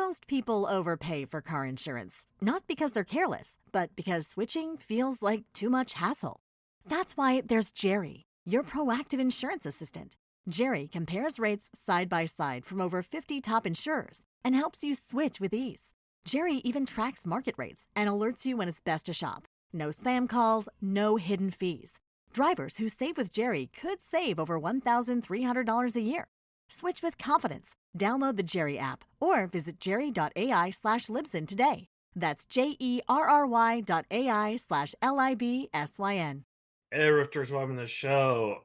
Most people overpay for car insurance, not because they're careless, but because switching feels like too much hassle. That's why there's Jerry, your proactive insurance assistant. Jerry compares rates side by side from over 50 top insurers and helps you switch with ease. Jerry even tracks market rates and alerts you when it's best to shop. No spam calls, no hidden fees. Drivers who save with Jerry could save over $1,300 a year. Switch with confidence. Download the Jerry app or visit jerry.ai/Libsyn today. That's JERRY.ai/LIBSYN. Hey, Rifters, welcome to the show.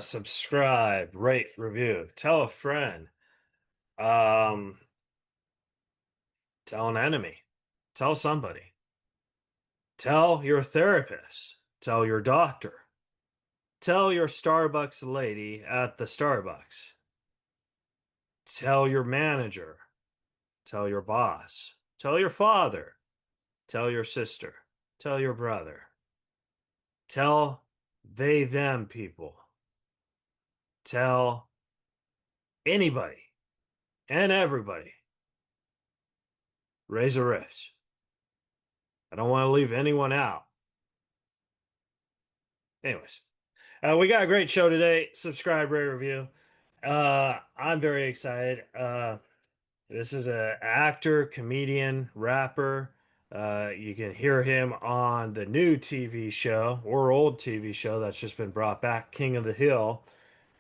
Subscribe, rate, review, tell a friend, tell an enemy, tell somebody, tell your therapist, tell your doctor, tell your Starbucks lady at the Starbucks, tell your manager, tell your boss, tell your father, tell your sister, tell your brother, tell they, them people, tell anybody and everybody. Reza Rifts. I don't want to leave anyone out. Anyways, we got a great show today. Subscribe, rate, review. I'm very excited. This is an actor, comedian, rapper. You can hear him on the new TV show or old TV show that's just been brought back, King of the Hill,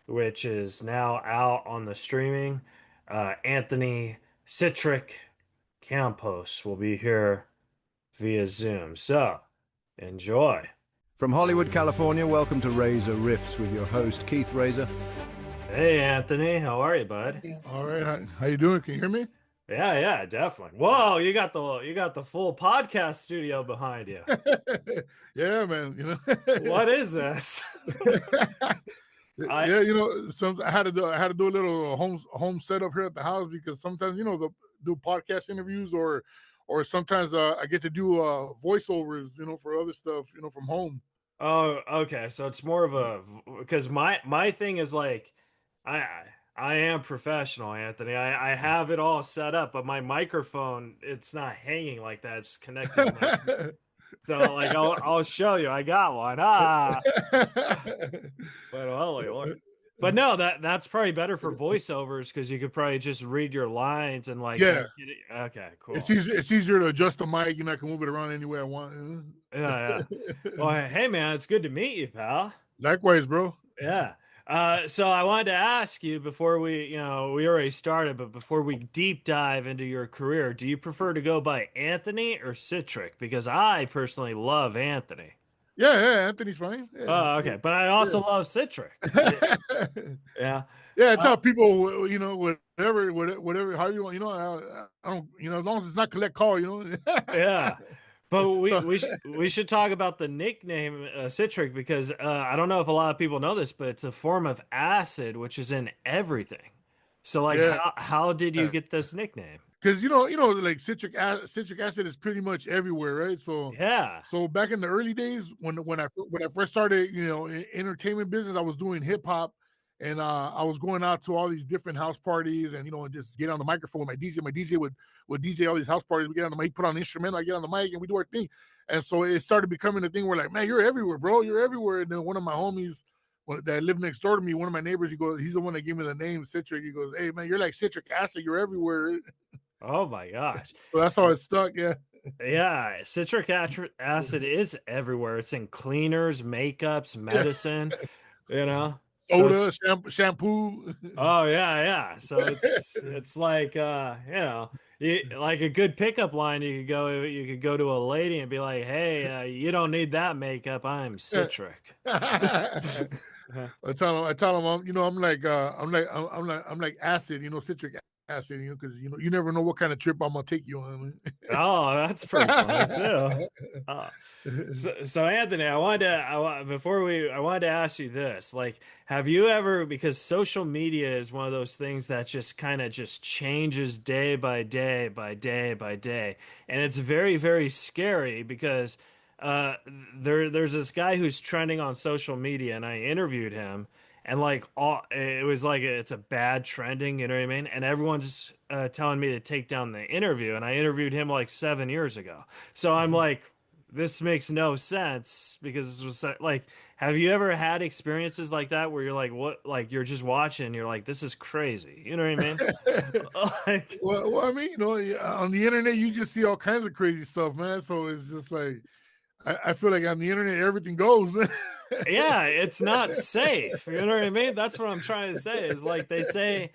which is now out on the streaming. Anthony Citric Campos will be here via Zoom. So, enjoy. From Hollywood, California, welcome to Reza Rifts with your host, Keith Reza. Hey, Anthony. How are you, bud? All right. How you doing? Can you hear me? Yeah, definitely. Whoa, you got the full podcast studio behind you. Yeah, man. What is this? I had to do a little home setup here at the house because sometimes they'll do podcast interviews or sometimes I get to do voiceovers for other stuff from home. Oh, okay. So it's more of a, because my thing is like I am professional, Anthony. I have it all set up, but my microphone, it's not hanging like that. It's connected. So like I'll show you. I got one. But holy Lord. But no, that's probably better for voiceovers because you could probably just read your lines and like. Yeah. Okay, cool. It's easier to adjust the mic. I can move it around any way I want. Yeah. Well, hey man, it's good to meet you, pal. Likewise, bro. Yeah. So I wanted to ask you before we already started, but before we deep dive into your career, do you prefer to go by Anthony or Citric? Because I personally love Anthony. Yeah, Anthony's fine. Yeah. Oh, okay. But I also love Citric. Yeah. Yeah, I tell people, whatever, how you want, I don't, as long as it's not collect call, Yeah. But we should talk about the nickname Citric because I don't know if a lot of people know this, but it's a form of acid which is in everything. So like, how did you get this nickname? Because like citric acid is pretty much everywhere, right? So yeah. So back in the early days when I first started, in entertainment business, I was doing hip hop. And I was going out to all these different house parties and, and just get on the microphone. My DJ would DJ all these house parties. We get on the mic, put on an instrument, I get on the mic and we do our thing. And so it started becoming a thing where like, man, you're everywhere, bro. You're everywhere. And then one of my homies that lived next door to me, one of my neighbors, he's the one that gave me the name Citric. He goes, hey, man, you're like citric acid. You're everywhere. Oh, my gosh. So that's how it stuck, yeah. Yeah, citric acid is everywhere. It's in cleaners, makeups, medicine, soda, shampoo. Oh yeah. So it's like like a good pickup line. You could go to a lady and be like, "Hey, you don't need that makeup. I'm Citric." I tell them, I'm like acid, citric acid, because you never know what kind of trip I'm gonna take you on. Oh, that's pretty funny too. So Anthony, I wanted to ask you this: like, have you ever, because social media is one of those things that just kind of just changes day by day by day by day, and it's very, very scary because there's this guy who's trending on social media, and I interviewed him. and like all it was like it's a bad trending, you know what I mean? And everyone's telling me to take down the interview, and I interviewed him like 7 years ago. So I'm like, this makes no sense because this was like, have you ever had experiences like that where you're like, what, like you're just watching, and you're like, this is crazy, you know what I mean? Like, Well, I mean, on the internet, you just see all kinds of crazy stuff, man. So it's just like, I feel like on the internet, everything goes, man. yeah, it's not safe. You know what I mean? That's what I'm trying to say. Is like they say,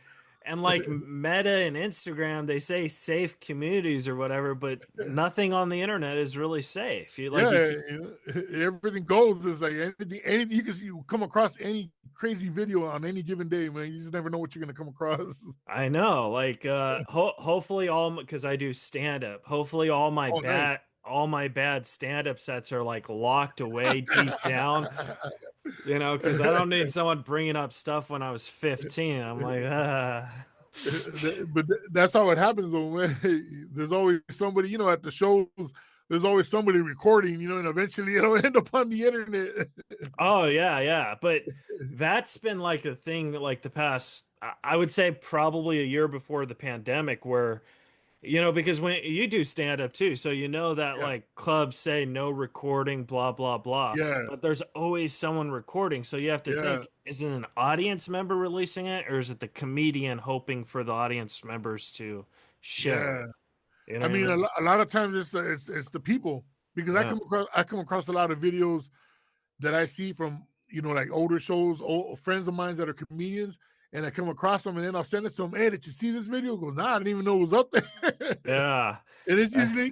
and like Meta and Instagram, they say safe communities or whatever, but nothing on the internet is really safe. You like Yeah, you, everything goes. Is like anything you can see, you come across any crazy video on any given day, man. You just never know what you're gonna come across. I know, like hopefully all because I do stand up. Hopefully Oh, nice. all my bad stand up sets are like locked away deep down, you know, because I don't need someone bringing up stuff when I was 15. I'm like, But that's how it happens, though, man. There's always somebody, at the shows. There's always somebody recording, and eventually it'll end up on the internet. Oh yeah. But that's been like a thing like the past I would say probably a year before the pandemic where because when you do stand up too, so that Yeah, like clubs say no recording, blah blah blah, yeah, but there's always someone recording. So you have to yeah, think, is it an audience member releasing it or is it the comedian hoping for the audience members to share yeah. it? You know I what I mean, mean? a lot of times it's the people, because Yeah. I come across a lot of videos that I see from like older shows, old friends of mine that are comedians, and I come across them, and then I'll send it to them. Hey, did you see this video? Goes, nah, I didn't even know it was up there. Yeah. And it's Uh,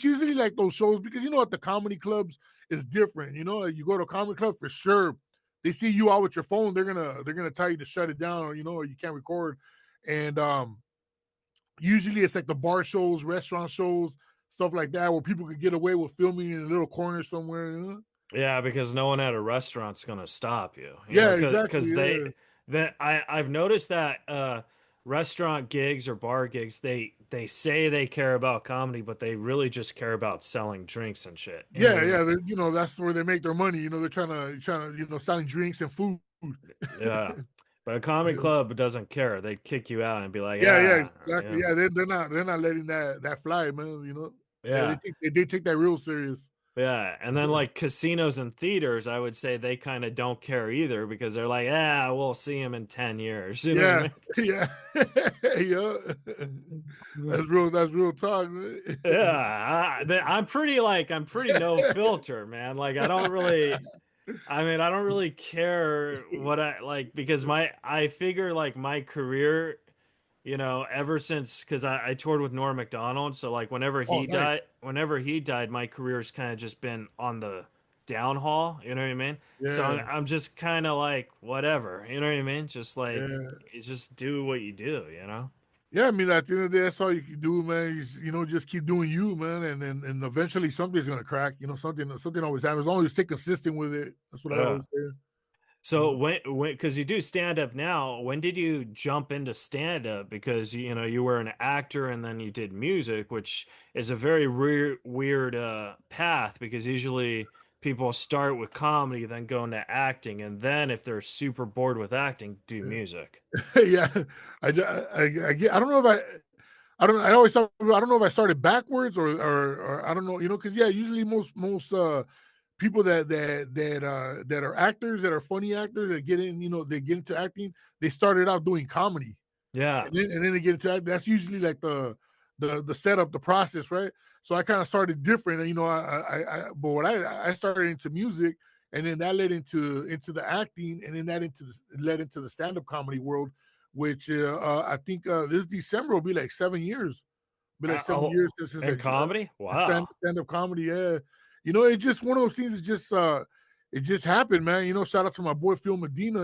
usually like those shows, because at the comedy clubs is different. You go to a comedy club for sure. They see you out with your phone, they're gonna tell you to shut it down, or you can't record. And usually it's like the bar shows, restaurant shows, stuff like that, where people could get away with filming in a little corner somewhere. Yeah, because no one at a restaurant's gonna stop you, Yeah, exactly. because Yeah, I've noticed that restaurant gigs or bar gigs, they say they care about comedy, but they really just care about selling drinks and shit. You know what yeah, I mean? yeah. That's where they make their money. They're trying to selling drinks and food. Yeah. But a comedy club doesn't care. They'd kick you out and be like, Yeah, ah, exactly. yeah, Yeah, they're not letting that fly, man. Yeah, yeah. they take that real serious. Yeah, and then like casinos and theaters, I would say they kind of don't care either because they're like, we'll see him in 10 years. You know what I Yeah, mean? yeah, yeah. That's real talk, man. Yeah, I'm pretty no filter, man. Like I don't really care what I like because I figure like my career, ever since because I toured with Norm Macdonald, so like Oh, nice. whenever he died, my career's kind of just been on the downhaul. You know what I mean? So Yeah, I'm just kind of like whatever. You know what I mean? Just like yeah. you just do what you do. You know? Yeah, I mean, at the end of the day, that's all you can do, man. Just keep doing you, man, and eventually something's gonna crack. Something always happens. As long as you stay consistent with it. That's what I Yeah. always say. So when because you do stand up now, when did you jump into stand up? Because you were an actor and then you did music, which is a very weird path because usually people start with comedy, then go into acting, and then if they're super bored with acting, do music. Yeah, I don't know if I always thought, I don't know if I started backwards or I don't know, because yeah, usually most people that are actors, that are funny actors, that get in, they get into acting, they started out doing comedy, Yeah. and then they get into acting. That's usually like the setup, the process, right? So I kind of started different, and but what I started into music, and then that led into the acting, and then that led into the stand up comedy world, which I think this December will be like 7 years. Be like seven Oh, years since in comedy? I Wow. stand up comedy. Yeah, it's just one of those things. It just happened, man. Shout out to my boy Phil Medina.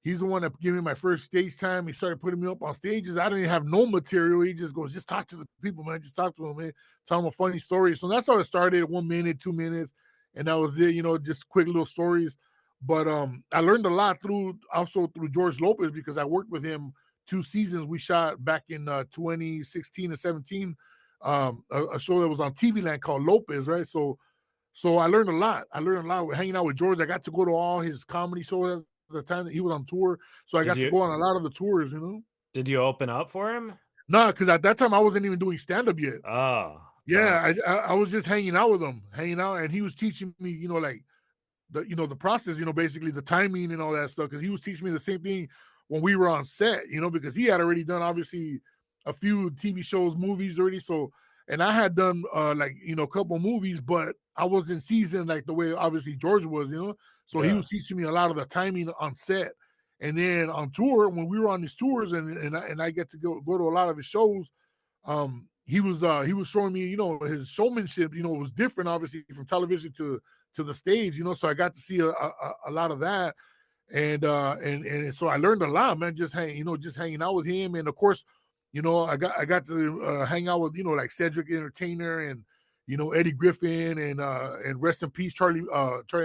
He's the one that gave me my first stage time. He started putting me up on stages. I didn't even have no material. He just goes, just talk to the people, man. Just talk to them, man. Tell them a funny story. So that's how it started. 1 minute, 2 minutes, and that was it. Just quick little stories. But I learned a lot through George Lopez, because I worked with him 2 seasons. We shot back in 2016 and 17, a show that was on TV Land called Lopez, right? So I learned a lot. I learned a lot hanging out with George. I got to go to all his comedy shows the time that he was on tour. So I Did got to you go on a lot of the tours, did you open up for him? No, because at that time I wasn't even doing stand-up yet. Oh. Yeah, I was just hanging out with him, and he was teaching me, like the process, basically the timing and all that stuff. Because he was teaching me the same thing when we were on set, because he had already done obviously a few TV shows, movies already. So, and I had done a couple movies, but I wasn't seasoned like the way obviously George was, So he was teaching me a lot of the timing on set. And then on tour, when we were on these tours, and I get to go to a lot of his shows, he was showing me, his showmanship, was different obviously from television to the stage, so I got to see a lot of that, and so I learned a lot, man, just hanging out with him. And of course, I got to hang out with like Cedric Entertainer and Eddie Griffin and rest in peace Charlie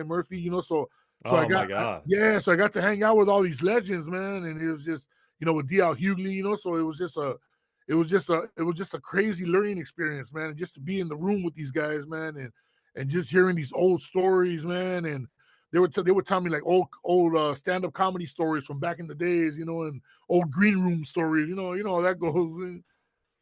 Murphy, so Oh I my God. so I got to hang out with all these legends, man, and it was just with D.L. Hughley, so it was just a crazy learning experience, man. Just to be in the room with these guys, man, and just hearing these old stories, man. And they would tell me like old stand-up comedy stories from back in the days, and old green room stories, how that goes.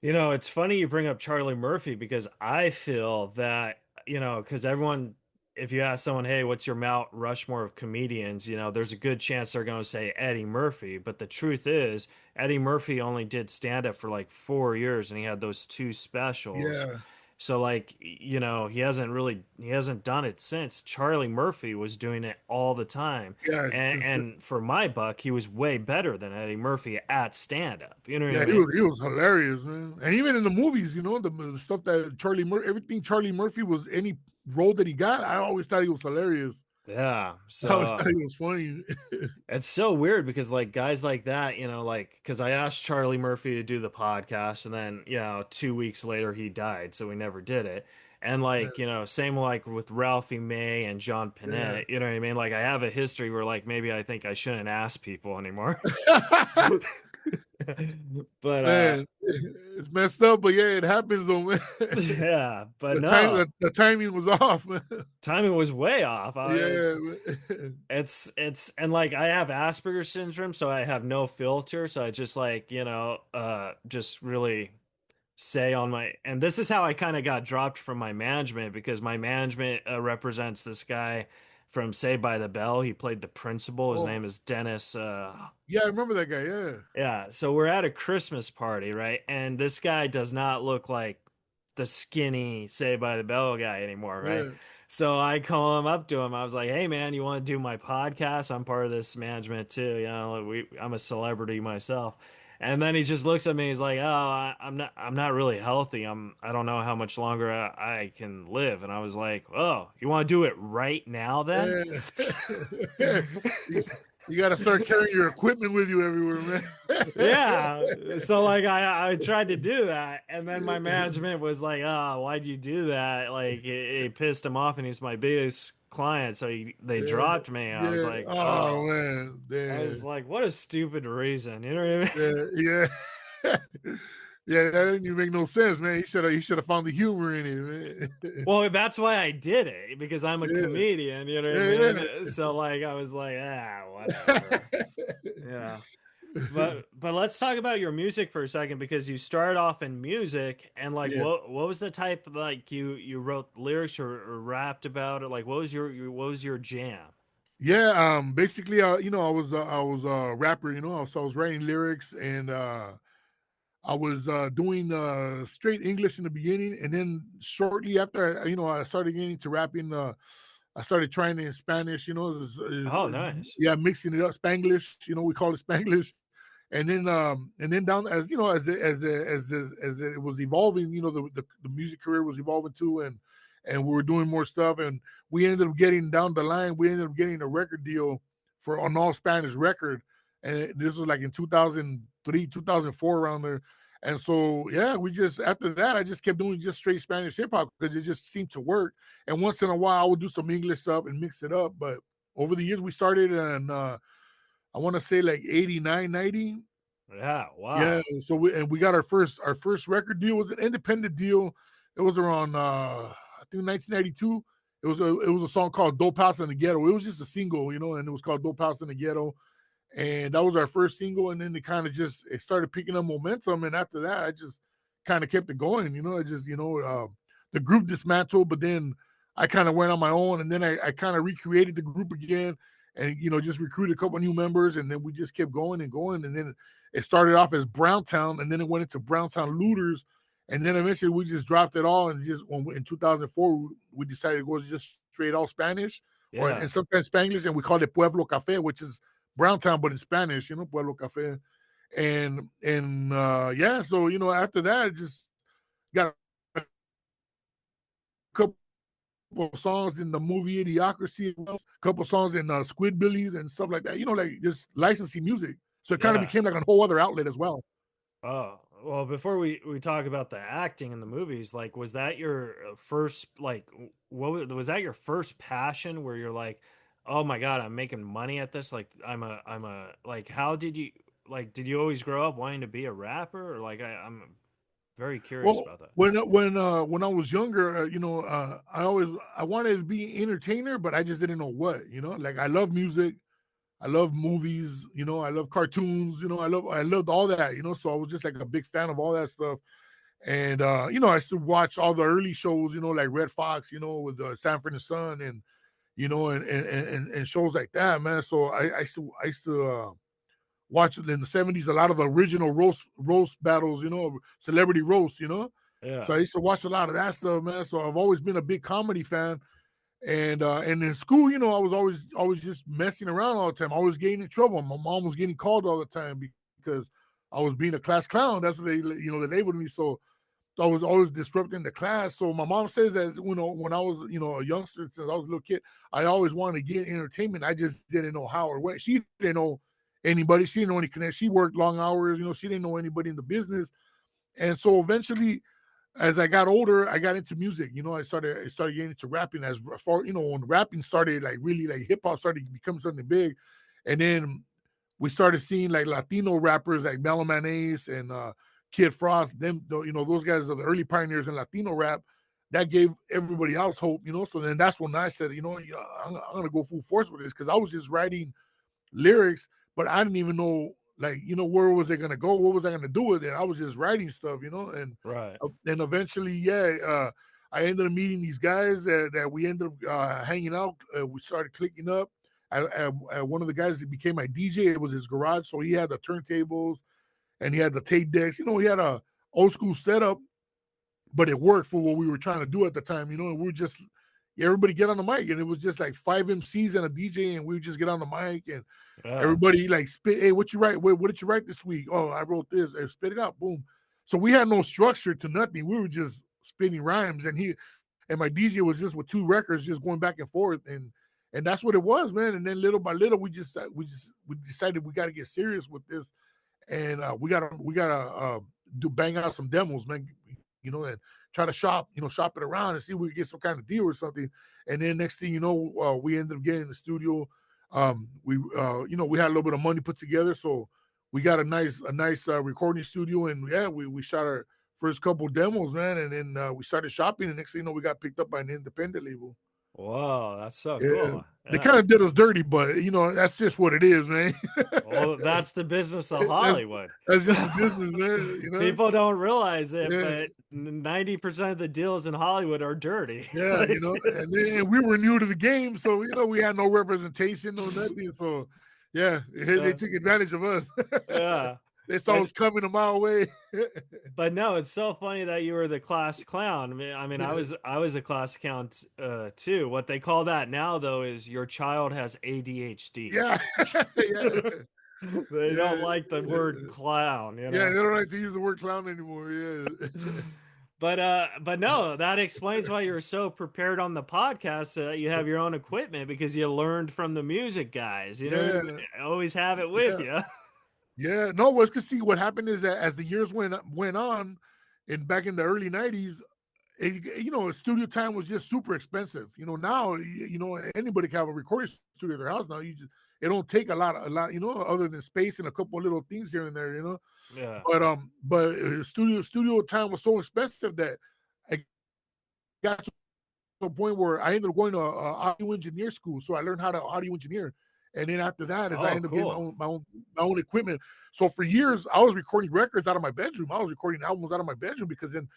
It's funny you bring up Charlie Murphy because I feel that, because everyone, if you ask someone, hey, what's your Mount Rushmore of comedians, there's a good chance they're going to say Eddie Murphy. But the truth is, Eddie Murphy only did stand up for like 4 years and he had those 2 specials. Yeah. So like, he hasn't done it since. Charlie Murphy was doing it all the time. Yeah. And for my buck, he was way better than Eddie Murphy at stand up. You know what I Yeah, mean? he was hilarious, man. And even in the movies, the stuff that everything Charlie Murphy was, any role that he got, I always thought he was hilarious. Yeah. I always So thought he was funny. it's so weird because like guys like that, because I asked Charlie Murphy to do the podcast and then, 2 weeks later he died. So we never did it. And like, same like with Ralphie May and John Panette, you know what I mean? Like I have a history where like maybe I think I shouldn't ask people anymore. But Man, it's messed up, but yeah, it happens though, man. yeah, but the timing was off, man. Timing was way off. It's It's and like I have Asperger's syndrome, so I have no filter. So I just like, just really say on my, and this is how I kind of got dropped from my management because my management represents this guy from Saved by the Bell. He played the principal. His name is Dennis. Yeah, I remember that guy. Yeah. Yeah. So we're at a Christmas party, right? And this guy does not look like the skinny Saved by the Bell guy anymore, right? Yeah. So I call him up to him. I was like, "Hey, man, you want to do my podcast? I'm part of this management too. I'm a celebrity myself." And then he just looks at me. He's like, "Oh, I'm not really healthy. I don't know how much longer I can live." And I was like, "Oh, you want to do it right now then?" Yeah. You got to start carrying your equipment with you everywhere, man. Yeah. So like I tried to do that, and then my management was like, "Oh, why'd you do that?" Like it pissed him off, and he's my biggest client, so they dropped me. I was like, "Oh man, I was like, what a stupid reason." You know what I mean? Yeah. Yeah, that didn't even make no sense, man. He should have found the humor in it, man. Well, that's why I did it, because I'm a comedian, you know what I mean? Yeah. So like I was like, whatever. Yeah. But let's talk about your music for a second, because you started off in music, and like what was the type, like you wrote lyrics or rapped about it? Like what was your jam? Yeah, basically, I was a rapper, so I was writing lyrics, and I was doing straight English in the beginning, and then shortly after, I started getting into rapping. I started trying it in Spanish, Oh, nice. Yeah, mixing it up, Spanglish, we call it Spanglish, and then down, as it was evolving, the music career was evolving too, and we were doing more stuff, and we ended up getting down the line. We ended up getting a record deal for an all Spanish record, and this was like in 2003, 2004, around there. And so, yeah, after that, I just kept doing just straight Spanish hip hop because it just seemed to work. And once in a while, I would do some English stuff and mix it up. But over the years, we started in, I want to say like 89, 90. Yeah, wow. Yeah, so we got our first record deal. It was an independent deal. It was around I think 1992, It was a song called Dope House in the Ghetto. It was just a single, and it was called Dope House in the Ghetto. And that was our first single. And then it started picking up momentum. And after that, I just kind of kept it going. I just, the group dismantled, but then I kind of went on my own. And then I kind of recreated the group again and, just recruited a couple of new members. And then we just kept going and going. And then it started off as Browntown, and then it went into Browntown Looters. And then eventually we just dropped it all. And just in 2004, we decided to go just straight all Spanish and sometimes Spanglish. And we called it Pueblo Café, which is Browntown, but in Spanish, Pueblo Café. And so, after that, I just got a couple songs in the movie Idiocracy, a couple songs in Squidbillies and stuff like that, like just licensing music. So it kind of became like a whole other outlet as well. Oh, well, before we talk about the acting in the movies, like, was that your first, like, what was that your first passion where you're like, oh my God, I'm making money at this? Like, like, how did you, like, did you always grow up wanting to be a rapper? Or like, I'm very curious about that. When I was younger, I wanted to be an entertainer, but I just didn't know what, like I love music. I love movies, I love cartoons, I loved all that, so I was just like a big fan of all that stuff. And, I used to watch all the early shows, like Red Fox, with Sanford and Son and, and shows like that, man. So I used to watch in the 70s, a lot of the original roast battles, celebrity roasts, Yeah. So I used to watch a lot of that stuff, man. So I've always been a big comedy fan. And in school, I was always just messing around all the time. I was getting in trouble. My mom was getting called all the time because I was being a class clown. That's what they labeled me. So I was always disrupting the class. So my mom says that, when I was, a youngster, since I was a little kid, I always wanted to get entertainment. I just didn't know how or what. She didn't know anybody. She didn't know any connection. She worked long hours. She didn't know anybody in the business. And so eventually, as I got older, I got into music. I started getting into rapping as far, when rapping started, like really like hip hop started to become something big. And then we started seeing like Latino rappers like Meloman Ace and Kid Frost. Them, those guys are the early pioneers in Latino rap. That gave everybody else hope, So then that's when I said, I'm going to go full force with this, because I was just writing lyrics, but I didn't even know, like, where was they going to go? What was I going to do with it? I was just writing stuff, and right. And eventually, I ended up meeting these guys that we ended up hanging out. We started clicking up. One of the guys that became my DJ, it was his garage. So he had the turntables and he had the tape decks. He had a old school setup, but it worked for what we were trying to do at the time, and we were just, everybody get on the mic, and it was just like 5 MCs and a DJ, and we would just get on the mic, and everybody like spit, hey, what you write? What did you write this week? Oh, I wrote this. Spit it out. Boom. So we had no structure to nothing. We were just spitting rhymes, and my DJ was just with 2 records, just going back and forth, and that's what it was, man. And then little by little, we decided we got to get serious with this, and we gotta bang out some demos, man. And try to shop it around and see if we could get some kind of deal or something. And then next thing you know, we ended up getting in the studio. We had a little bit of money put together, so we got a nice recording studio, and we shot our first couple demos, man. And then we started shopping, and next thing you know, we got picked up by an independent label. Whoa, that's so cool. They kind of did us dirty, but that's just what it is, man. Well, that's the business of Hollywood. That's just the business, man. People don't realize it, but 90% of the deals in Hollywood are dirty. Yeah, and then we were new to the game, so we had no representation, no nothing. So they took advantage of us. Yeah. They saw us coming a mile away. But no, it's so funny that you were the class clown. I mean, I was a class clown too. What they call that now, though, is your child has ADHD. Yeah. They don't like the word clown. Yeah, they don't like to use the word clown anymore. Yeah. But no, that explains why you're so prepared on the podcast, so that you have your own equipment, because you learned from the music guys. Always have it with you. Yeah, no, it's because see what happened is that as the years went on, and back in the early 90s, studio time was just super expensive. Now, anybody can have a recording studio at their house now. It don't take a lot, other than space and a couple of little things here and there, Yeah. But studio time was so expensive that I got to to a point where I ended up going to audio engineer school, so I learned how to audio engineer. And then after that, I ended up getting my own equipment. So for years, I was recording records out of my bedroom. I was recording albums out of my bedroom because then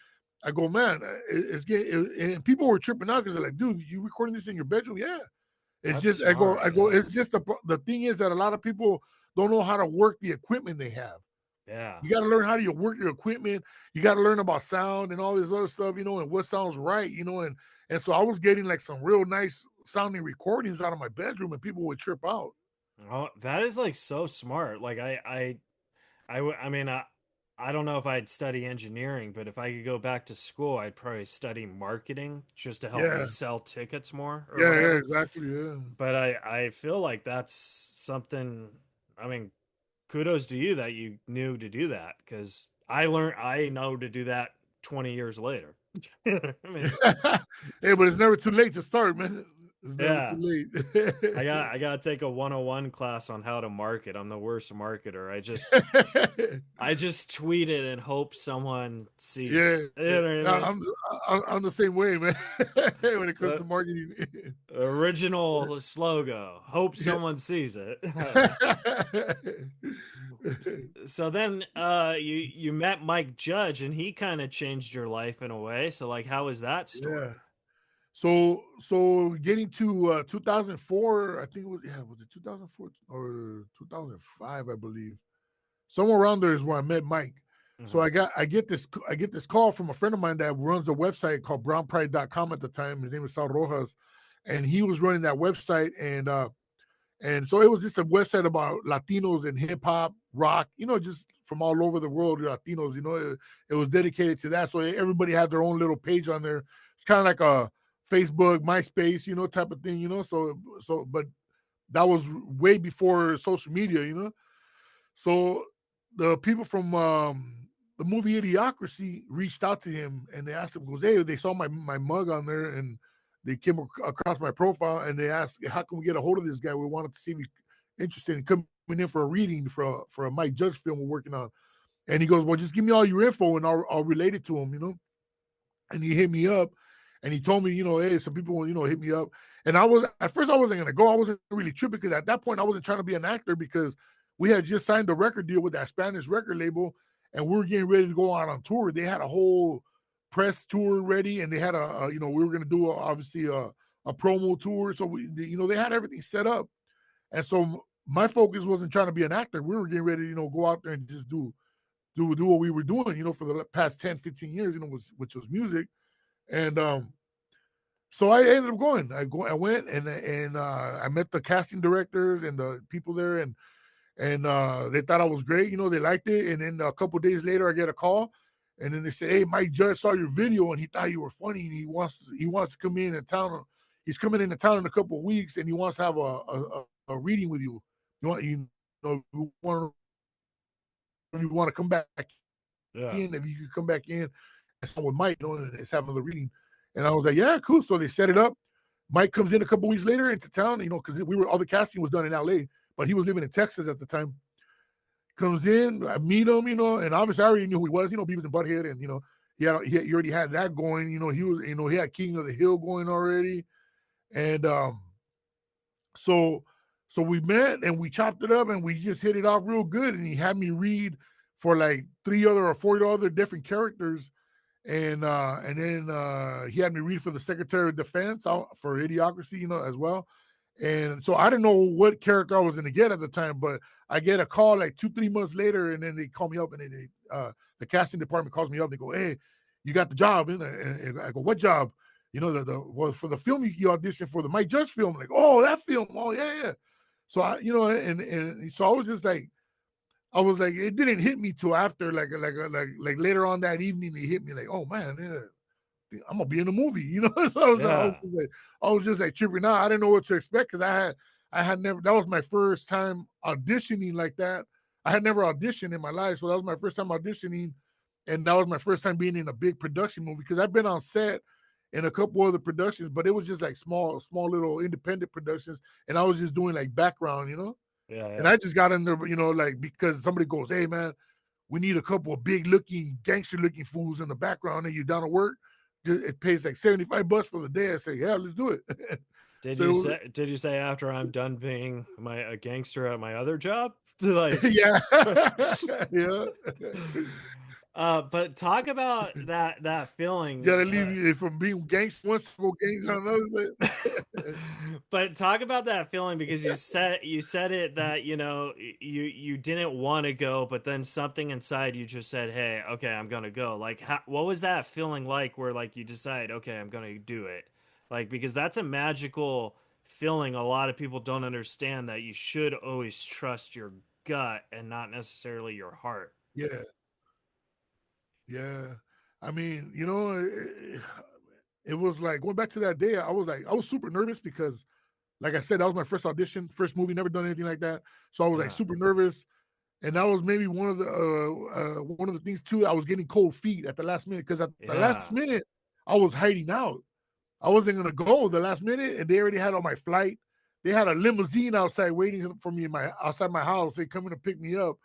I go, man, it's getting. And people were tripping out because they're like, dude, you recording this in your bedroom? Yeah. It's That's just smart, I go. yeah. It's just the thing is that a lot of people don't know how to work the equipment they have. Yeah. You got to learn how to work your equipment. You got to learn about sound and all this other stuff, you know, and what sounds right, you know, and so I was getting like some real nice sounding recordings out of my bedroom, and people would trip out. Oh, that is like so smart. Like I mean, I don't know if I'd study engineering, but if I could go back to school, I'd probably study marketing just to help me sell tickets more or Yeah, whatever. exactly. Yeah. But I feel like that's something, I mean, kudos to you that you knew to do that, because I know to do that 20 years later. I mean, Hey, but it's never too late to start, man. It's never yeah. too late. I gotta take a 101 class on how to market. I'm the worst marketer. I just tweet it and hope someone sees it. You know what I mean? I'm the same way, man. When it comes to marketing. Original slogan. Hope someone sees it. So then you met Mike Judge, and he kind of changed your life in a way. So like, how was that story? Yeah. So getting to 2004, I think was it 2004 or 2005, I believe. Somewhere around there is where I met Mike. So I get this call from a friend of mine that runs a website called brownpride.com at the time. His name is Sal Rojas, and he was running that website, and so it was just a website about Latinos and hip hop, rock, you know, just from all over the world, Latinos, you know, it was dedicated to that. So everybody had their own little page on there. It's kind of like a Facebook, MySpace, you know, type of thing, you know. But that was way before social media, you know. So the people from the movie Idiocracy reached out to him, and they asked him, goes, hey, they saw my mug on there, and they came across my profile, and they asked, how can we get a hold of this guy? We wanted to see if he's interested in coming in for a reading for a Mike Judge film we're working on. And he goes, well, just give me all your info, and I'll relate it to him, you know. And he hit me up, and he told me, you know, hey, some people, you know, hit me up. And at first I wasn't going to go. I wasn't really tripping, because at that point I wasn't trying to be an actor, because we had just signed a record deal with that Spanish record label, and we were getting ready to go out on tour. They had a whole press tour ready, and they had you know, we were going to do obviously a promo tour. So you know, they had everything set up. And so my focus wasn't trying to be an actor. We were getting ready to, you know, go out there and just do what we were doing, you know, for the past 10, 15 years, you know, which was music. And so I ended up going. I went, and I met the casting directors and the people there, and they thought I was great. You know, they liked it. And then a couple of days later, I get a call, and then they say, hey, Mike Judge saw your video, and he thought you were funny, and he wants to come in town. He's coming into town in a couple of weeks, and he wants to have a reading with you. You want to come back in, if you could come back in and sound with Mike, you know, and it's having the reading. And I was like, yeah, cool. So they set it up. Mike comes in a couple weeks later into town, you know, because all the casting was done in LA, but he was living in Texas at the time. Comes in, I meet him, you know, and obviously I already knew who he was, you know, Beavis and Butthead, and you know, he already had that going, you know, he had King of the Hill going already. And so we met, and we chopped it up, and we just hit it off real good. And he had me read for like 3 or 4 other different characters. And then he had me read for the Secretary of Defense for Idiocracy, you know, as well. And so I didn't know what character I was going to get at the time, but I get a call like 2-3 months later, and then they call me up, and the casting department calls me up. They go, hey, you got the job. And I go, what job? You know, for the film you auditioned for, the Mike Judge film. I'm like, oh, that film. Oh, yeah. So I, you know, and so I was just like, it didn't hit me till after, like later on that evening, it hit me like, oh man, yeah, I'm gonna be in the movie, you know. So I was just like tripping out. I didn't know what to expect, because I had never. That was my first time auditioning like that. I had never auditioned in my life, so that was my first time auditioning, and that was my first time being in a big production movie, because I've been on set in a couple other productions, but it was just like small little independent productions, and I was just doing like background, you know. Yeah. And I just got in there, you know, like, because somebody goes, hey man, we need a couple of big looking, gangster looking fools in the background, and you down to work. it pays like $75 for the day. I say, yeah, let's do it. Did So you it was- say? Did you say after I'm done being a gangster at my other job? Like, yeah, yeah. but talk about that feeling. You gotta leave you from being gangster once, go gangster on another side. But talk about that feeling, because you said it that you didn't want to go, but then something inside you just said, "Hey, okay, I'm gonna go." Like, what was that feeling like? Where like you decide, "Okay, I'm gonna do it." Like, because that's a magical feeling. A lot of people don't understand that you should always trust your gut and not necessarily your heart. Yeah, yeah. I mean, it was like going back to that day. I was super nervous because, like I said, that was my first audition, first movie, never done anything like that. So I was like Yeah. super nervous, and that was maybe one of the things too. I was getting cold feet at the last minute because at the last Yeah. minute I was hiding out. I wasn't gonna go the last minute, and they already had on my flight. They had a limousine outside waiting for me outside my house. They coming to pick me up,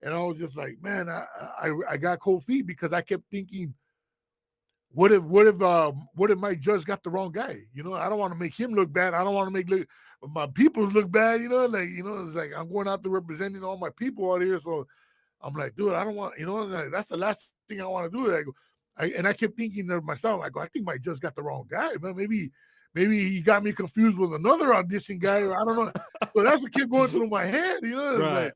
and I was just like, man, I got cold feet because I kept thinking, what if my judge got the wrong guy? I don't want to make him look bad. I don't want to make my peoples look bad. It's like I'm going out there representing all my people out here. So I'm like, dude, I don't want. Like, that's the last thing I want to do. I kept thinking to myself, I think my judge got the wrong guy, man. Maybe he got me confused with another audition guy, or I don't know. So that's what kept going through my head. It's Right.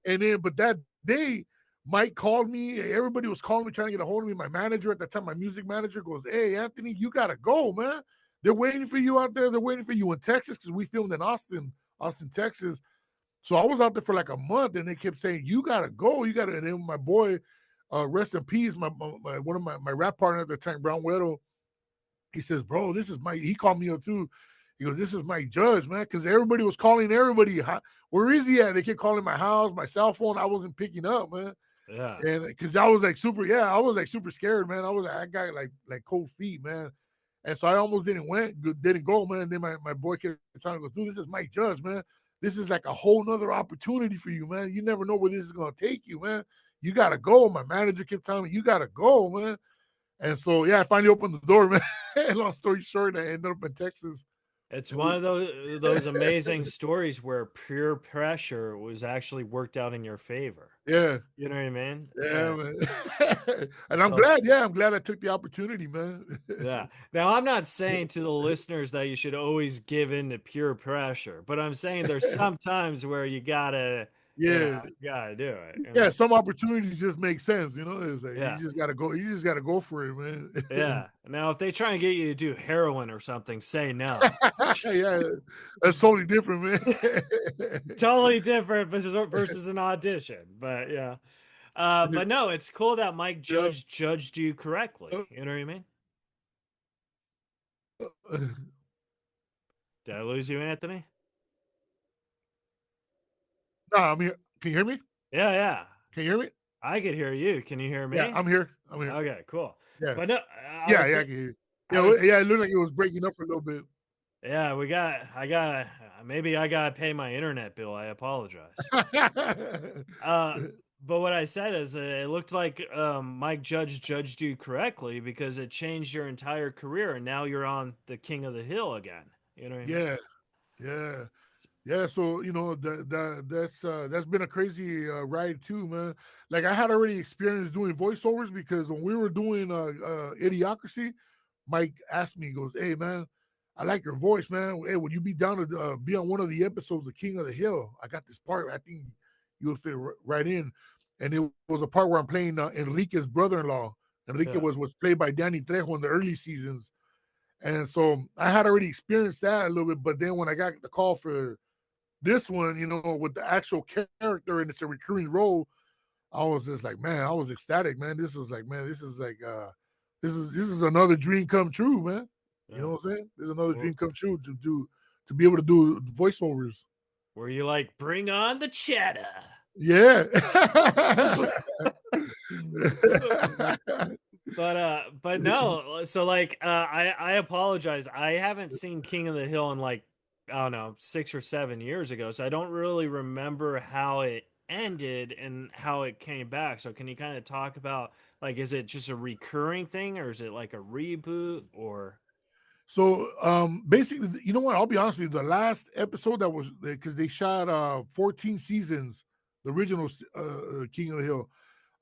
and then, but that day, Mike called me. Everybody was calling me, trying to get a hold of me. My manager at the time, my music manager, goes, "Hey, Anthony, you gotta go, man. They're waiting for you out there. They're waiting for you in Texas because we filmed in Austin, Texas." So I was out there for like a month, and they kept saying, "You gotta go. You gotta." And then my boy, rest in peace, my one of my rap partner at the time, Brown Widow, he says, "Bro, this is my." He called me up too. He goes, "This is my judge, man," because everybody was calling everybody. Where is he at? They kept calling my house, my cell phone. I wasn't picking up, man. Yeah. And because I was like super scared, man. I got like cold feet, man. And so I almost didn't go, man. And then my boy kept telling me, goes, "Dude, this is my judge, man. This is like a whole nother opportunity for you, man. You never know where this is gonna take you, man. You gotta go." My manager kept telling me, "You gotta go, man." And so I finally opened the door, man. Long story short, I ended up in Texas. It's And one of those amazing stories where peer pressure was actually worked out in your favor. yeah. You know what I mean? Yeah, man. And I'm So, glad I took the opportunity, man. yeah. Now, I'm not saying to the listeners that you should always give in to peer pressure, but I'm saying there's some times where you gotta, Yeah. you gotta do it. Yeah, some opportunities just make sense, It's like Yeah. you just gotta go for it, man. Yeah. Now, if they try and get you to do heroin or something, say no. Yeah, that's totally different, man. Totally different versus an audition, but yeah. But no, it's cool that Mike Yeah. judged you correctly. You know what I mean? Did I lose you, Anthony? No, I'm here. Can you hear me? Yeah, yeah. Can you hear me? I could hear you. Can you hear me? Yeah, I'm here. Okay, cool. Yeah. But no, I can hear you. Yeah, it looked like it was breaking up for a little bit. Yeah, maybe I gotta pay my internet bill. I apologize. But what I said is it looked like Mike judged you correctly because it changed your entire career, and now you're on the King of the Hill again. You know what I mean? Yeah. Yeah. Yeah, so that's been a crazy ride too, man. Like I had already experienced doing voiceovers because when we were doing Idiocracy, Mike asked me, he goes, "Hey man, I like your voice, man. Hey, would you be down to be on one of the episodes of King of the Hill? I got this part. I think you would fit right in." And it was a part where I'm playing Enrique's brother-in-law. Enrique was played by Danny Trejo in the early seasons. And so I had already experienced that a little bit, but then when I got the call for this one, with the actual character and it's a recurring role, I was just like, man, I was ecstatic, man. This is like this is another dream come true, man. You know what I'm saying? There's another dream come true to be able to do voiceovers. Were you like, bring on the cheddar? Yeah. But no, so like I apologize. I haven't seen King of the Hill in like, I don't know, 6 or 7 years ago, so I don't really remember how it ended and how it came back. So can you kind of talk about Like, is it just a recurring thing, or is it like a reboot, or? So basically, you know what? I'll be honest with you. The last episode that was because they shot 14 seasons, the original King of the Hill.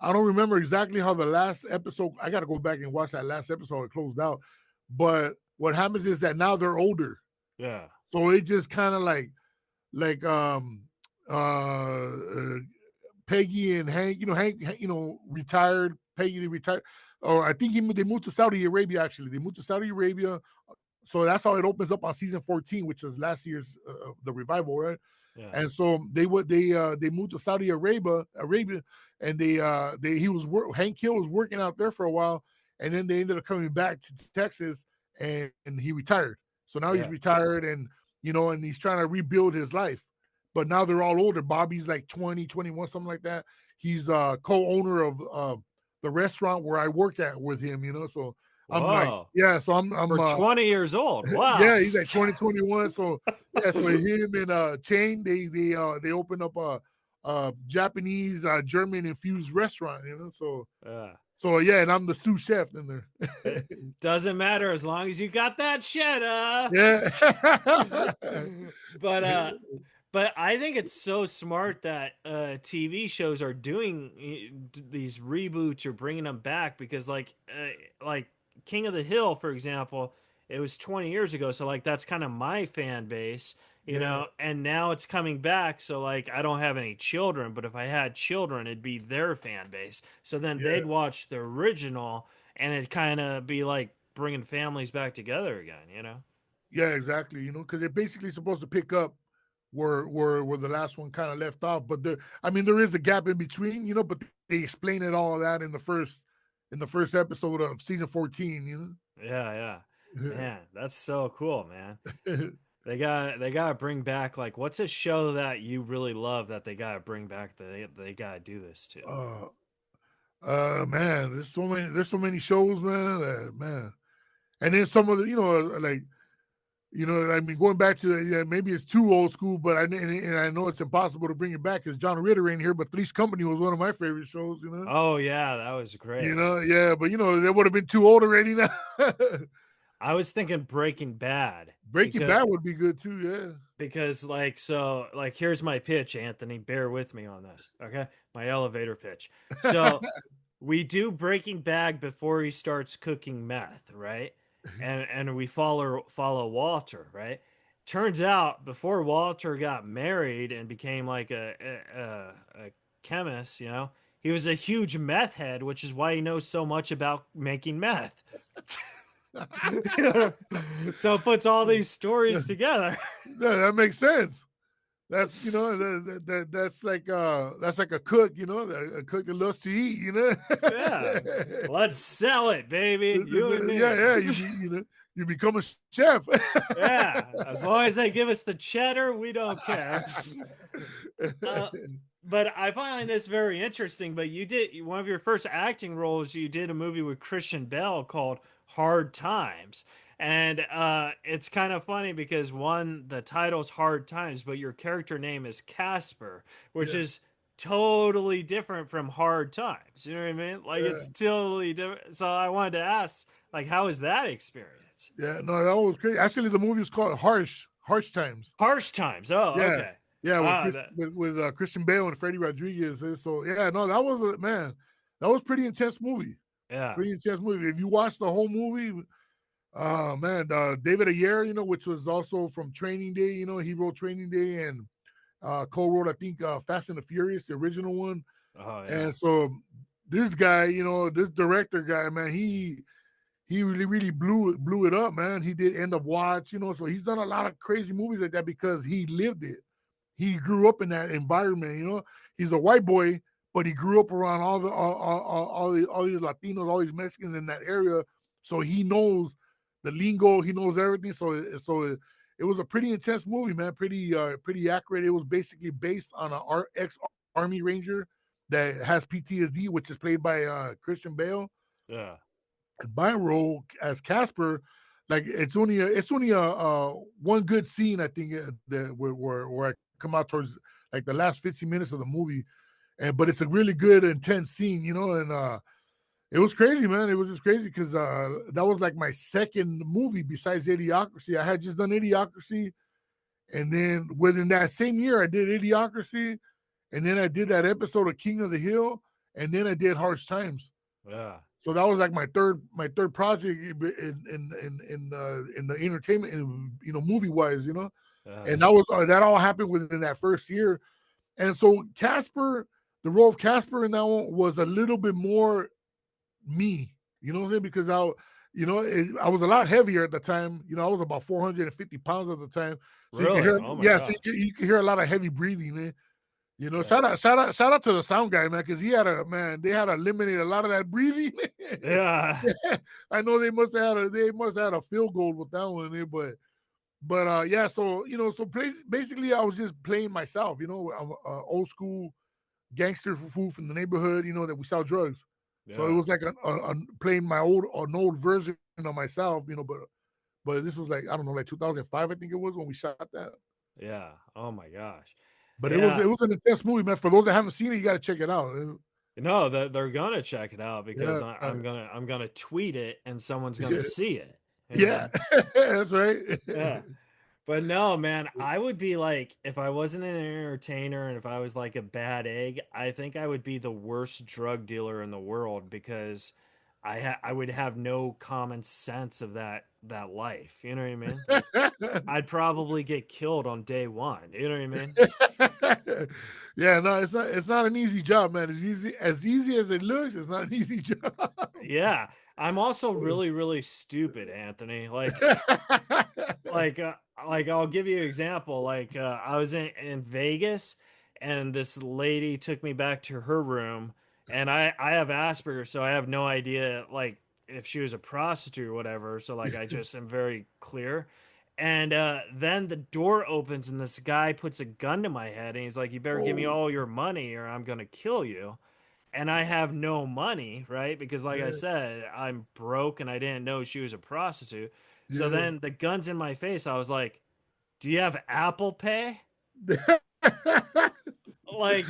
I don't remember exactly how the last episode. I got to go back and watch that last episode. It closed out, but what happens is that now they're older, Yeah. so it just kind of like Peggy and Hank. Hank, retired. Peggy, they retired. Or I think they moved to Saudi Arabia. Actually, they moved to Saudi Arabia. So that's how it opens up on season 14, which was last year's the revival, right? Yeah. And so they moved to Saudi Arabia, and Hank Hill was working out there for a while, and then they ended up coming back to Texas, and he retired. So now he's retired, and and he's trying to rebuild his life. But now they're all older. Bobby's like 20, 21, something like that. He's co-owner of the restaurant where I work at with him, so I'm like, yeah, so I'm for 20 years old. Wow. Yeah, he's like 2021. So yeah, so him and Chain, they opened up a Japanese German infused restaurant, So yeah, and I'm the sous chef in there. It doesn't matter as long as you got that cheddar. Yeah. But I think it's so smart that TV shows are doing these reboots or bringing them back, because like King of the Hill, for example, it was 20 years ago. So like, that's kind of my fan base, you know, and now it's coming back. So like, I don't have any children, but if I had children, it'd be their fan base. So then they'd watch the original, and it'd kind of be like bringing families back together again, Yeah, exactly. Because they're basically supposed to pick up where the last one kind of left off. But there is a gap in between, but they explain it all of that in the first episode of season 14, Yeah. Man, that's so cool, man. They gotta bring back, like, what's a show that you really love that they gotta bring back, that they gotta do this to? Man, there's so many shows, man. And then some of the, going back to maybe it's too old school, but I know it's impossible to bring it back because John Ritter ain't here. But Three's Company was one of my favorite shows. Oh yeah, that was great. Yeah, but they would have been too old already now. I was thinking Breaking Bad. Breaking Bad would be good too, yeah. Because here's my pitch, Anthony. Bear with me on this, okay? My elevator pitch. So we do Breaking Bad before he starts cooking meth, right? And we follow Walter, right? Turns out before Walter got married and became like a chemist, he was a huge meth head, which is why he knows so much about making meth. So it puts all these stories together. Yeah, that makes sense. That's that's like a cook, a cook that loves to eat, Yeah, let's sell it, baby. You and me. Yeah. You become a chef. Yeah, as long as they give us the cheddar, we don't care. But I find this very interesting. But you did one of your first acting roles. You did a movie with Christian Bale called Hard Times. And it's kind of funny because the title's Hard Times, but your character name is Casper, which is totally different from Hard Times. You know what I mean? Like it's totally different. So I wanted to ask, like, how was that experience? Yeah, no, that was great. Actually, the movie was called Harsh Times. Harsh Times. Oh, yeah. Okay. Yeah, with Christian Bale and Freddie Rodriguez. So yeah, no, that was pretty intense movie. Yeah, pretty intense movie. If you watch the whole movie, David Ayer, which was also from Training Day, he wrote Training Day and co-wrote, I think, Fast and the Furious, the original one. Oh yeah. And so this guy, this director guy, man, he really blew it up, man. He did End of Watch, so he's done a lot of crazy movies like that because he lived it. He grew up in that environment, He's a white boy, but he grew up around all these Latinos, all these Mexicans in that area. So he knows the lingo, he knows everything. So it was a pretty intense movie, man. Pretty accurate. It was basically based on an ex-Army Ranger that has PTSD, which is played by Christian Bale. Yeah. And my role as Casper, like it's only a one good scene, I think, where I come out towards like the last 15 minutes of the movie, but it's a really good intense scene, and It was crazy, man. It was just crazy because that was like my second movie besides Idiocracy. I had just done Idiocracy, and then within that same year, I did Idiocracy, and then I did that episode of King of the Hill, and then I did Harsh Times. Yeah. So that was like my third project in the entertainment, movie wise, and that all happened within that first year. And so Casper, the role of Casper in that one was a little bit more me, you know what I'm saying? Because I was a lot heavier at the time. I was about 450 pounds at the time. So really? you can hear, oh my gosh. so you can hear a lot of heavy breathing, man. Yeah. Shout out to the sound guy, man, because they had to eliminate a lot of that breathing. Yeah. I know they must have had a field goal with that one there, but yeah, so basically I was just playing myself, I'm an old school gangster fool from the neighborhood, that we sell drugs. Yeah. So it was like playing an old version of myself, but this was like, I don't know, like 2005, I think it was when we shot that. Yeah. Oh my gosh. But it was an intense movie, man. For those that haven't seen it, you got to check it out. No, they're gonna check it out because I'm gonna tweet it and someone's gonna see it. Yeah, that's right. Yeah. But no, man, I would be like, if I wasn't an entertainer and if I was like a bad egg, I think I would be the worst drug dealer in the world because I would have no common sense of that life. You know what I mean? Like, I'd probably get killed on day one. You know what I mean? Yeah, no, it's not an easy job, man. It's easy as it looks. It's not an easy job. Yeah. I'm also really, really stupid, Anthony. Like I'll give you an example. Like I was in Vegas and this lady took me back to her room and I have Asperger's, so I have no idea like if she was a prostitute or whatever. So like I just am very clear. And then the door opens and this guy puts a gun to my head and he's like, "You better give me all your money or I'm gonna kill you." And I have no money, right? Because like I said, I'm broke and I didn't know she was a prostitute. So then the gun's in my face. I was like, "Do you have Apple Pay?" Like,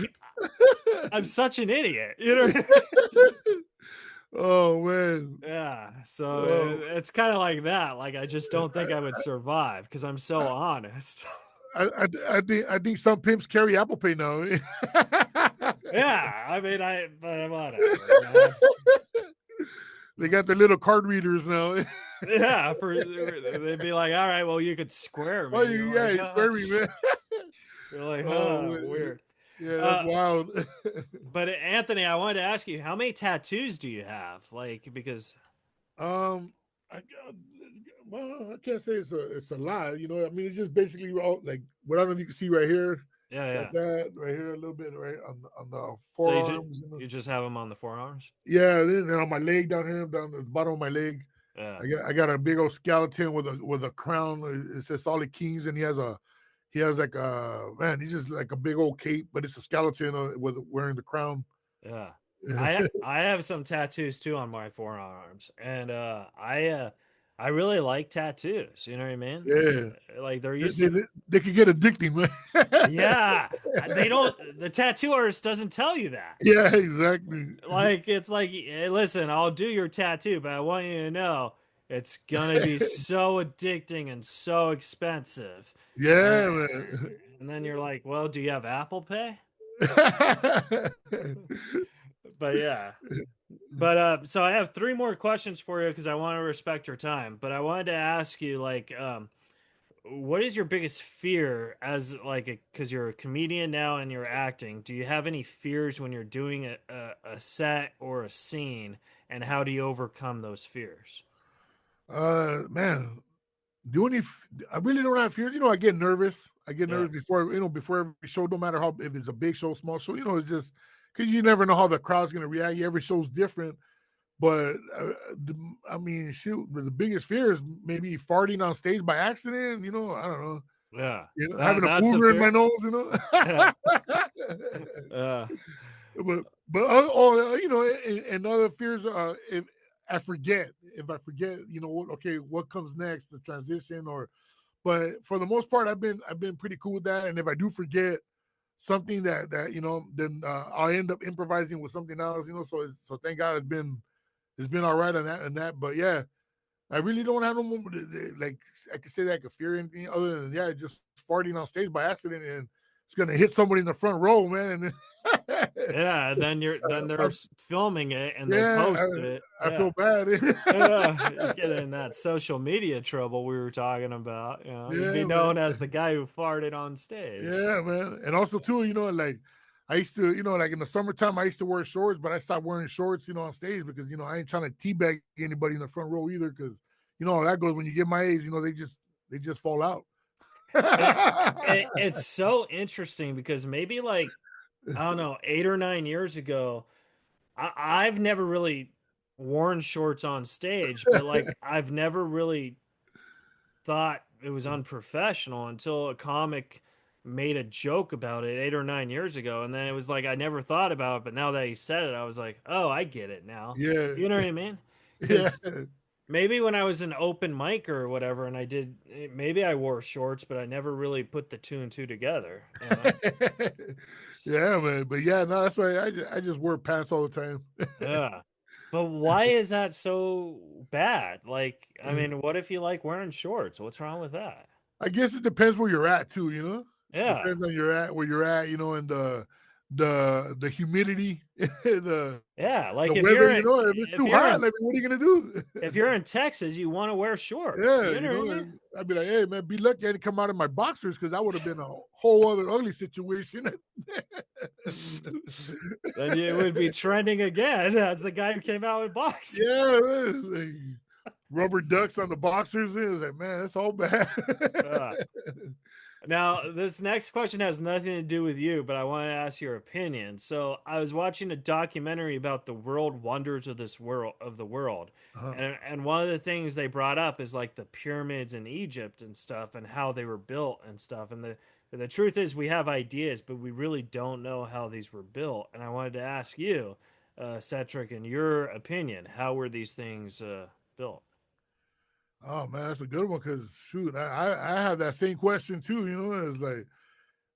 I'm such an idiot. You know? Oh man. Yeah. So it's kind of like that. Like, I just don't think I would survive because I'm so honest. I think some pimps carry Apple Pay now. Yeah. I mean, but whatever. They got their little card readers now. Yeah, they'd be like, "All right, well, you could square me." Oh, yeah, you square me, man. You're like, weird. Yeah, that's wild. But Anthony, I wanted to ask you, how many tattoos do you have? Like, because I can't say it's a lot. I mean, it's just basically all like what I don't know if you can see right here. Yeah, like that right here, a little bit right on the forearms. So you just have them on the forearms? Yeah, then on my leg down here, down the bottom of my leg. Yeah. I got a big old skeleton with a crown. It says Solid Kings, and he has like he's just like a big old cape, but it's a skeleton with wearing the crown. Yeah. I have some tattoos too on my forearms, and I really like tattoos. You know what I mean? Yeah. Like they could get addicting, man. Yeah. They don't. The tattoo artist doesn't tell you that. Yeah, exactly. Like it's like, hey, listen, I'll do your tattoo, but I want you to know it's gonna be so addicting and so expensive. Yeah, man. And then you're like, well, do you have Apple Pay? But yeah. But so I have 3 more questions for you because I want to respect your time. But I wanted to ask you, like, what is your biggest fear as because you're a comedian now and you're acting? Do you have any fears when you're doing a set or a scene, and how do you overcome those fears? Man, I really don't have fears. I get nervous. Before every show, no matter if it's a big show, small show. It's just because you never know how the crowd's gonna react. Every show's different. But I mean, shoot, the biggest fear is maybe farting on stage by accident. I don't know. Yeah, having a booger in my nose. And other fears. If I forget, okay, what comes next, the transition, but for the most part, I've been pretty cool with that. And if I do forget something that then I'll end up improvising with something else. So thank God it's been all right on that. But yeah, I really don't have no more, like I could say that I could fear anything other than just farting on stage by accident and it's gonna hit somebody in the front row, man. And then Yeah, then they're filming it and they yeah, post it. I Yeah. feel bad. Yeah, you get in that social media trouble we were talking about. You know, you'd be Yeah, known man. as the guy who farted on stage. Yeah, man. And also too, like I used to, like in the summertime, I used to wear shorts, but I stopped wearing shorts, on stage because I ain't trying to teabag anybody in the front row either. Because how that goes when you get my age. They just fall out. It's so interesting because maybe like I don't know, 8 or 9 years ago, I've never really worn shorts on stage, but like I've never really thought it was unprofessional until a comic made a joke about it 8 or 9 years ago. And then it was like I never thought about it, but now that he said it, I was like, oh, I get it now. Yeah, You know what I mean? yeah, Because maybe when I was an open mic or whatever, and maybe I wore shorts, but I never really put the two and two together. You know? yeah, man. But yeah, no, that's why I just wear pants all the time. Yeah. But why is that so bad? Like, I mean, what if you like wearing shorts? What's wrong with that? I guess it depends where you're at too, Yeah. Depends on where you're at, and the humidity, the Yeah. Like if weather, you're in, if it's too hot, like what are you gonna do? if you're in Texas, you want to wear shorts. Yeah, You know what I mean? I'd be like, hey man, be lucky I didn't come out in my boxers because that would have been a whole other ugly situation. Then you would be trending again as the guy who came out with boxers. Yeah, like rubber ducks on the boxers. It was like, man, that's all bad. Now, this next question has nothing to do with you, but I want to ask your opinion. So, I was watching a documentary about the world wonders of the world. Uh-huh. And one of the things they brought up is like the pyramids in Egypt and stuff and how they were built and stuff. And the truth is we have ideas, but we really don't know how these were built. And I wanted to ask you, Citric, in your opinion, how were these things built? Oh man, that's a good one because shoot, I have that same question too. It's like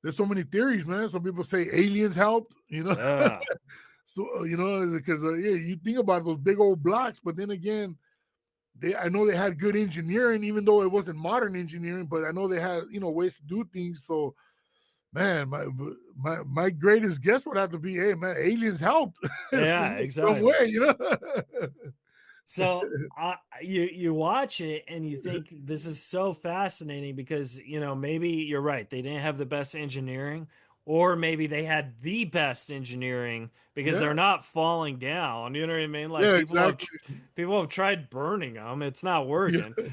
there's so many theories, man. Some people say aliens helped, Yeah. So because you think about those big old blocks, but then again, I know they had good engineering, even though it wasn't modern engineering. But I know they had ways to do things. So man, my greatest guess would have to be, hey man, aliens helped. Yeah, exactly. Some way, So you watch it and you think this is so fascinating because maybe you're right, they didn't have the best engineering, or maybe they had the best engineering because they're not falling down. You know what I mean? Like people have tried burning them, it's not working. Yeah.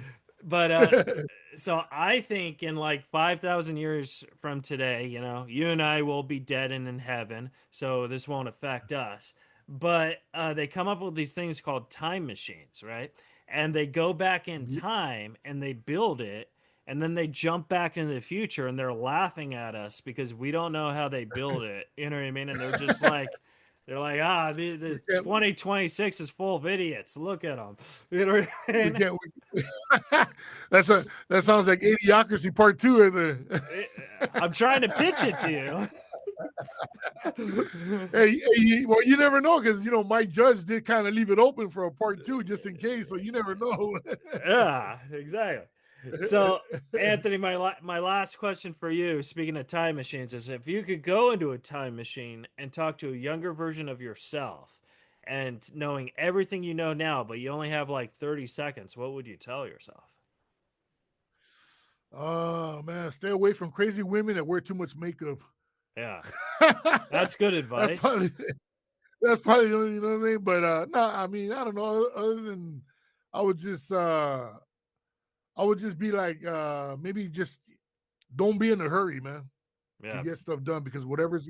But so I think in like 5,000 years from today, you and I will be dead and in heaven, so this won't affect us. But they come up with these things called time machines, right? And they go back in time and they build it, and then they jump back into the future and they're laughing at us because we don't know how they build it. You know what I mean? And they're just like, the 2026 is full of idiots. Look at them. You know what I mean? That sounds like Idiocracy Part 2. I'm trying to pitch it to you. Hey, well, you never know because Mike Judge did kind of leave it open for a part 2 just in case, so you never know. Yeah, exactly. So, Anthony, my last question for you, speaking of time machines, is if you could go into a time machine and talk to a younger version of yourself, and knowing everything you know now, but you only have like 30 seconds, what would you tell yourself? Oh man, stay away from crazy women that wear too much makeup. Yeah, that's good advice. That's probably the only, you know what I mean. But no, I mean, I don't know. Other than I would just be like, maybe just don't be in a hurry, man. Yeah. To get stuff done, because whatever's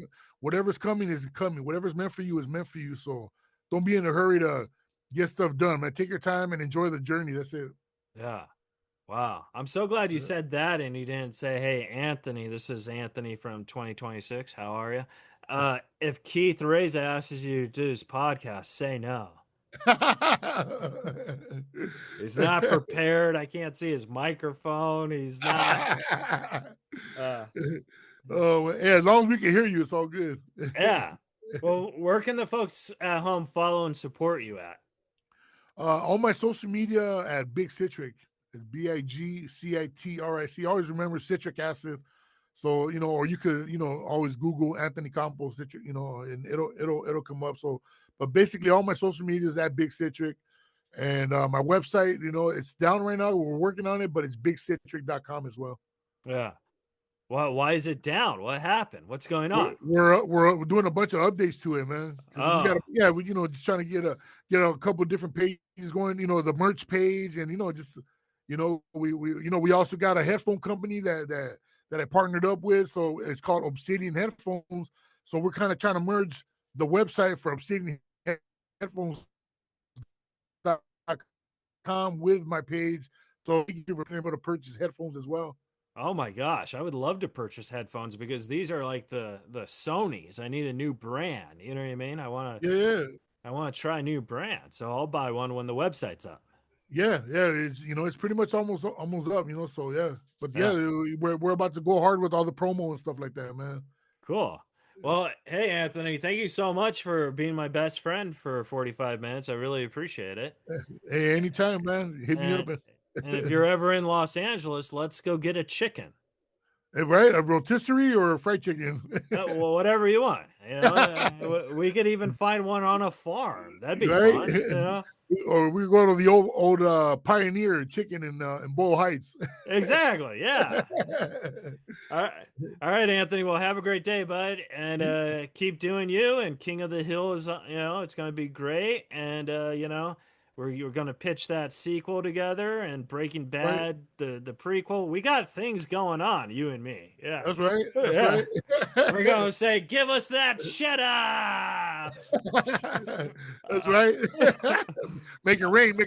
coming is coming. Whatever's meant for you is meant for you. So don't be in a hurry to get stuff done, man. Take your time and enjoy the journey. That's it. Yeah. Wow. I'm so glad you said that and you didn't say, hey, Anthony, this is Anthony from 2026. How are you? If Keith Reza asks you to do his podcast, say no. He's not prepared. I can't see his microphone. He's not. Oh, yeah, as long as we can hear you, it's all good. Yeah. Well, where can the folks at home follow and support you at? All my social media at Big Citric. It's BIGCITRIC. Always remember citric acid. So, or you could, always Google Anthony Campos citric, and it'll come up. So, but basically all my social media is at Big Citric. And my website, it's down right now. We're working on it, but it's bigcitric.com as well. Yeah. Well, why is it down? What happened? What's going on? We're doing a bunch of updates to it, man. Oh. We just trying to get a couple different pages going. The merch page, and we also got a headphone company that I partnered up with. So it's called Obsidian Headphones. So we're kind of trying to merge the website for Obsidian Headphones with my page, so you're able to purchase headphones as well. Oh my gosh, I would love to purchase headphones because these are like the Sonys. I need a new brand. You know what I mean? I want to try a new brand, so I'll buy one when the website's up. Yeah, it's pretty much almost up, So yeah, but we're about to go hard with all the promo and stuff like that, man. Cool. Well, hey, Anthony, thank you so much for being my best friend for 45 minutes. I really appreciate it. Hey, anytime, man. Hit me up. And if you're ever in Los Angeles, let's go get a chicken. Hey, right? A rotisserie or a fried chicken? Well, whatever you want. We could even find one on a farm. That'd be fun. Or we go to the old Pioneer Chicken in Boyle Heights. Exactly. Yeah. All right, Anthony. Well, have a great day, bud, and keep doing you. And King of the Hill is, it's going to be great. And we're going to pitch that sequel together, and Breaking Bad, the prequel. We got things going on, you and me. Yeah, that's right. Right. We're going to say, give us that cheddar. That's right. Make it rain.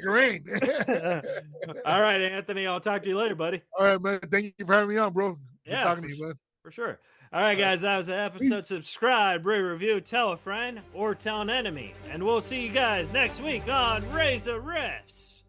All right, Anthony. I'll talk to you later, buddy. All right, man. Thank you for having me on, bro. Yeah, talking to you, man. For sure. All right, guys. That was the episode. Subscribe, rate, review, tell a friend, or tell an enemy. And we'll see you guys next week on Reza Rifts.